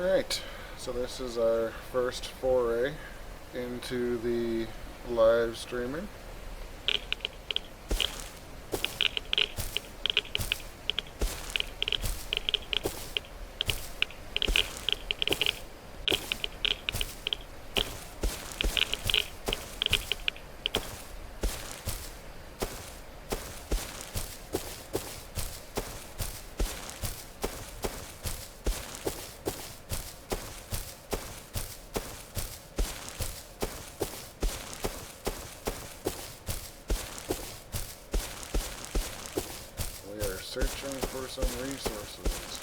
Alright, so this is our first foray into the live streaming. Searching for some resources.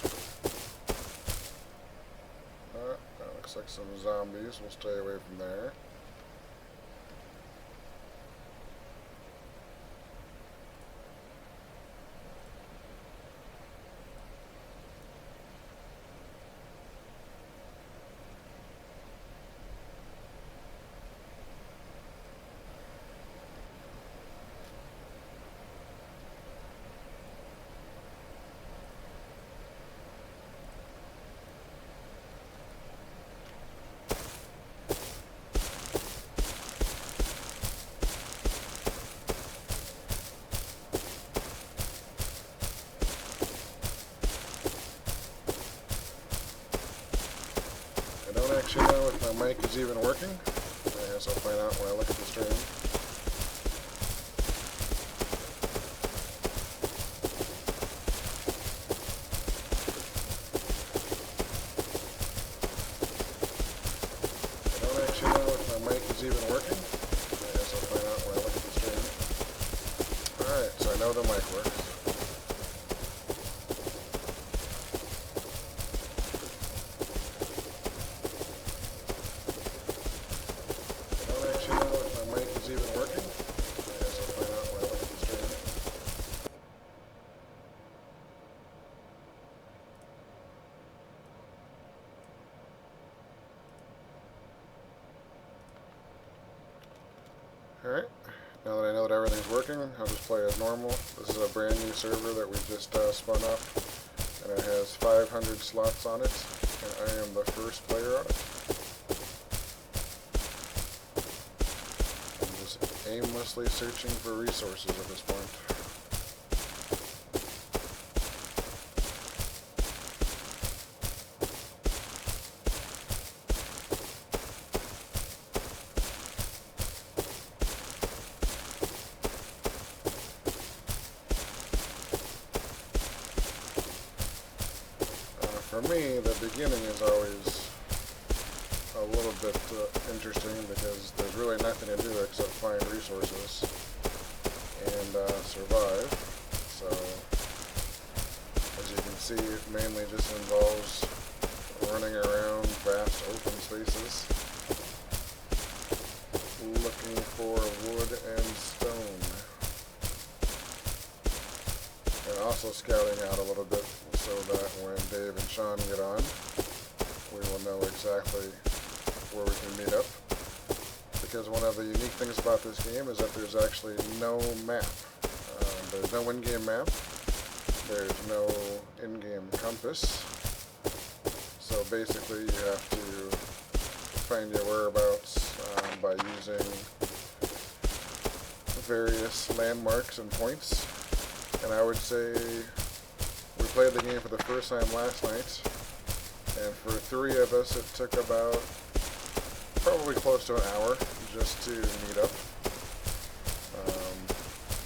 That looks like some zombies. We'll stay away from there. I don't actually know if my mic is even working. I guess I'll find out when I look at the stream. I don't actually know if my mic is even working. I guess I'll find out when I look at the stream. Alright, so I know the mic works. Alright, now that I know that everything's working, I'll just play as normal. This is a brand new server that we just spun up, and it has 500 slots on it, and I am the first player on it. I'm just aimlessly searching for resources at this point. For me, the beginning is always a little bit interesting because there's really nothing to do except find resources and survive. So, as you can see, it mainly just involves running around vast open spaces, looking for wood and stone, and also scouting out a little bit so that when Dave and Sean get on, we will know exactly where we can meet up. Because one of the unique things about this game is that there's actually no map. There's no in-game map. There's no in-game compass. So basically you have to find your whereabouts by using various landmarks and points. And I would say we played the game for the first time last night, and for 3 of us it took about probably close to an hour just to meet up,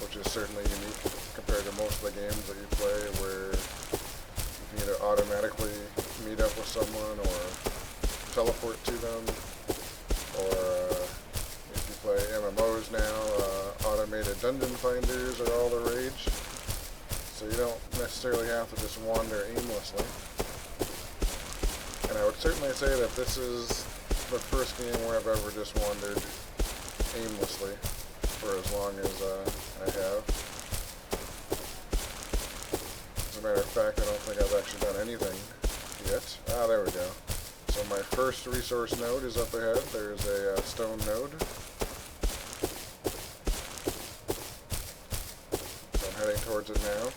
which is certainly unique compared to most of the games that you play where you can either automatically meet up with someone or teleport to them, or if you play MMOs now, automated dungeon finders are all the rage. So you don't necessarily have to just wander aimlessly. And I would certainly say that this is the first game where I've ever just wandered aimlessly for as long as I have. As a matter of fact, I don't think I've actually done anything yet. Ah, there we go. So my first resource node is up ahead. There's a stone node. So I'm heading towards it now.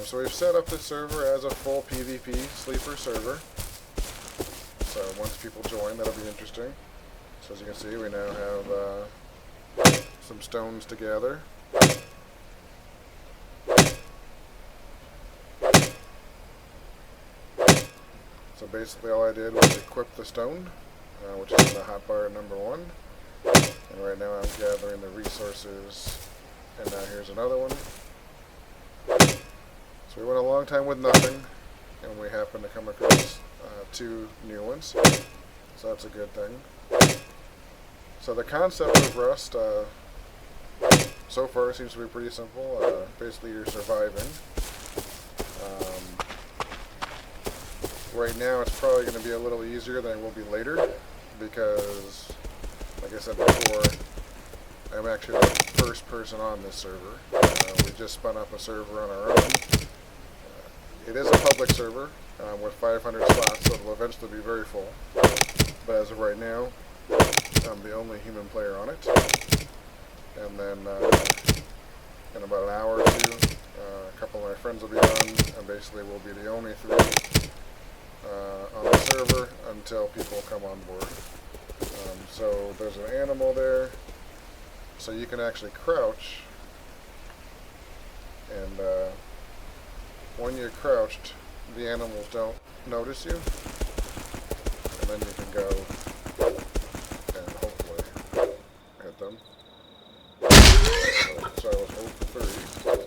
So we've set up this server as a full PvP sleeper server. So once people join, that'll be interesting. So as you can see, we now have some stones to gather. So basically all I did was equip the stone, which is in the hotbar at number 1. And right now I'm gathering the resources, and now here's another one. So we went a long time with nothing, and we happened to come across 2 new ones. So that's a good thing. So the concept of Rust so far seems to be pretty simple. Basically you're surviving. Right now it's probably going to be a little easier than it will be later, because like I said before, I'm actually the first person on this server. We just spun up a server on our own. It is a public server with 500 slots, so it'll eventually be very full. But as of right now, I'm the only human player on it. And then in about an hour or two, a couple of my friends will be on, and basically we'll be the only 3 on the server until people come on board. So there's an animal there, so you can actually crouch, and when you're crouched, the animals don't notice you, and then you can go and hopefully hit them. So I was hold for 3.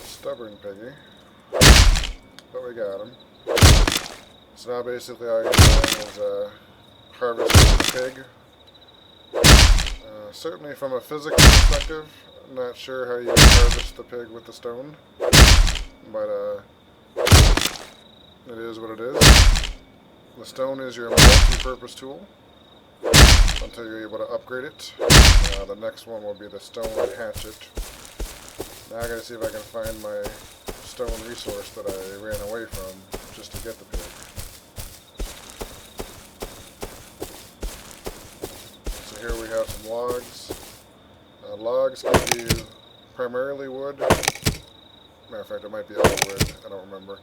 Stubborn piggy, but we got him. So now basically all you're doing is harvesting the pig. Certainly from a physical perspective, I'm not sure how you harvest the pig with the stone, but it is what it is. The stone is your multi-purpose tool until you're able to upgrade it. The next one will be the stone hatchet. Now I gotta see if I can find my stone resource that I ran away from just to get the pig. So here we have some logs. Logs give you primarily wood. Matter of fact, it might be all wood, I don't remember.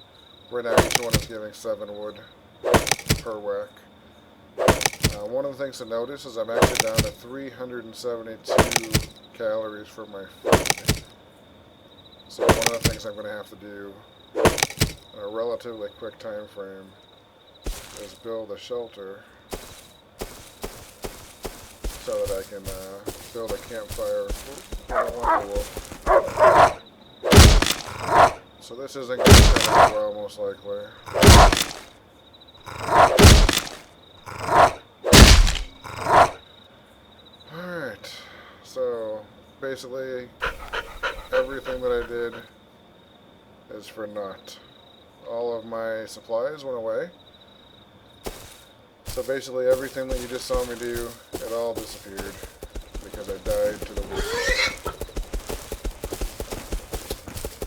Right now each one is giving 7 wood per whack. One of the things to notice is I'm actually down to 372 calories for my food. So one of the things I'm going to have to do in a relatively quick time frame is build a shelter so that I can build a campfire. I don't want the wolf. So this isn't going to turn out well, most likely. Alright, so basically everything that I did is for naught. All of my supplies went away. So basically everything that you just saw me do, it all disappeared because I died to the wolf.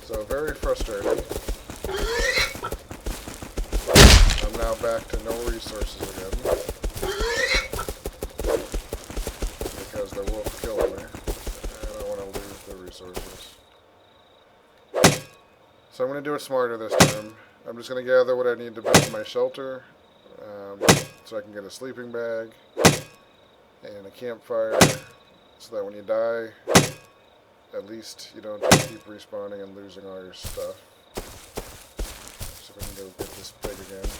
So very frustrating. I'm now back to no resources again because the wolf killed me. I don't want to lose the resources. So I'm going to do it smarter this time. I'm just going to gather what I need to build my shelter, so I can get a sleeping bag and a campfire, so that when you die, at least you don't just keep respawning and losing all your stuff. So we can go get this pig again.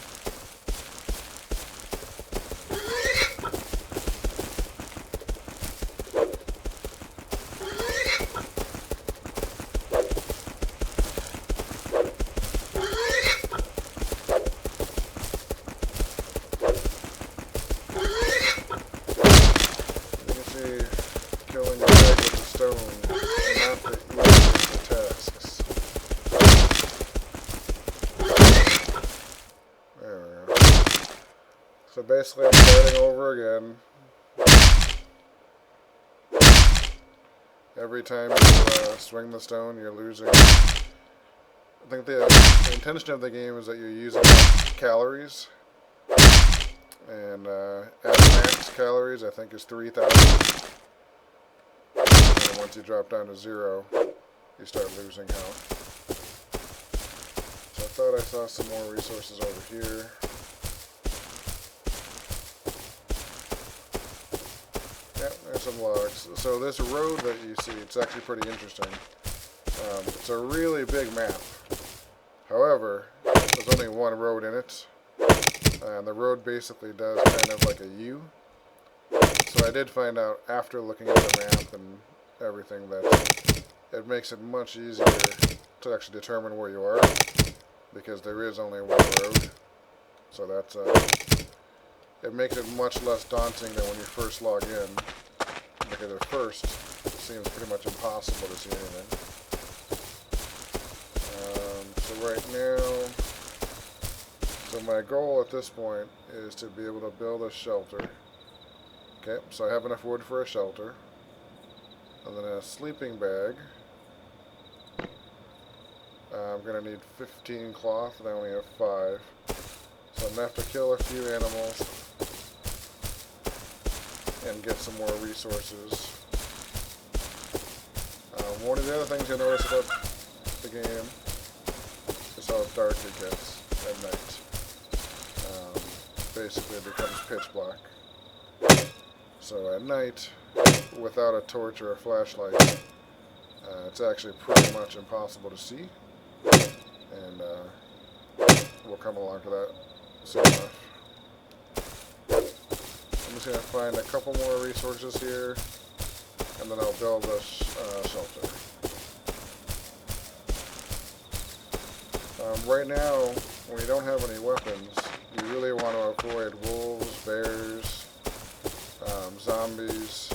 Killing a pig with a stone, not the easiest of tasks. basically I'm starting over again. Every time you swing the stone, you're losing. I think the intention of the game is that you're using calories, and at max calories I think is 3,000. And once you drop down to 0, you start losing health. So I thought I saw some more resources over here. Yep, there's some logs. So this road that you see, it's actually pretty interesting. It's a really big map. However, there's only one road in it. And the road basically does kind of like a U. So I did find out after looking at the map and everything that it makes it much easier to actually determine where you are, because there is only one road. So that's it makes it much less daunting than when you first log in, because at first it seems pretty much impossible to see anything. So right now, so my goal at this point is to be able to build a shelter. Okay, so I have enough wood for a shelter, and then a sleeping bag. I'm going to need 15 cloth, and I only have 5. So I'm going to have to kill a few animals and get some more resources. One of the other things you'll notice about the game is how dark it gets at night. Basically it becomes pitch black. So at night, without a torch or a flashlight, it's actually pretty much impossible to see. And we'll come along to that soon enough. I'm just going to find a couple more resources here, and then I'll build a shelter. Right now, when you don't have any weapons, you really want to avoid wolves, bears, zombies,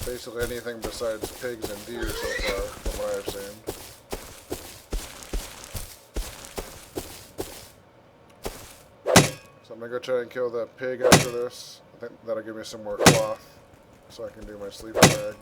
basically anything besides pigs and deer so far, from what I've seen. So I'm going to go try and kill that pig after this. I think that'll give me some more cloth so I can do my sleeping bag.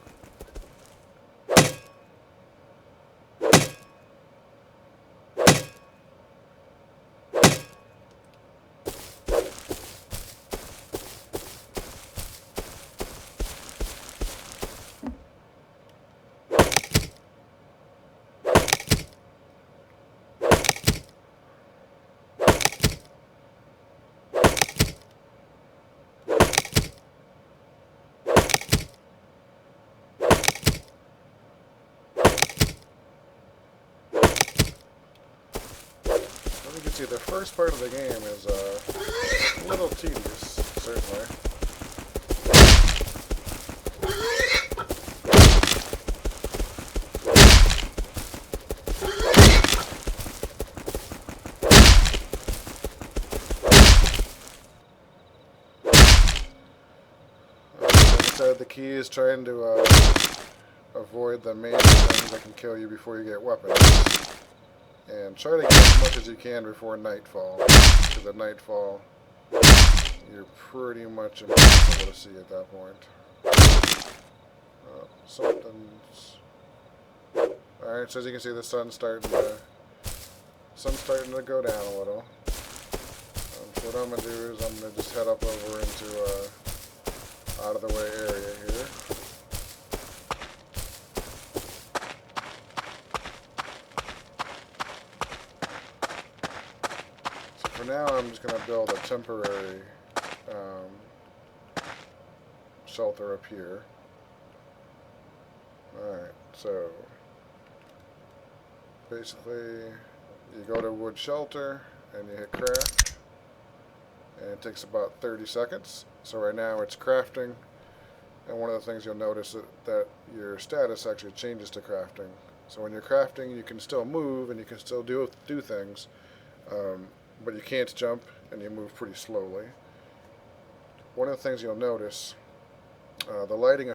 You can see the first part of the game is a little tedious, certainly. Like I said, the key is trying to avoid the main things that can kill you before you get weapons. And try to get as much as you can before nightfall, because at nightfall you're pretty much impossible to see at that point. Something's... Alright, so as you can see, the sun's starting to go down a little. So what I'm going to do is I'm going to just head up over into out of the way area here. For now, I'm just going to build a temporary shelter up here. Alright, so basically you go to wood shelter and you hit craft, and it takes about 30 seconds. So right now it's crafting, and one of the things you'll notice that your status actually changes to crafting. So when you're crafting, you can still move and you can still do things, but you can't jump and you move pretty slowly. One of the things you'll notice, the lighting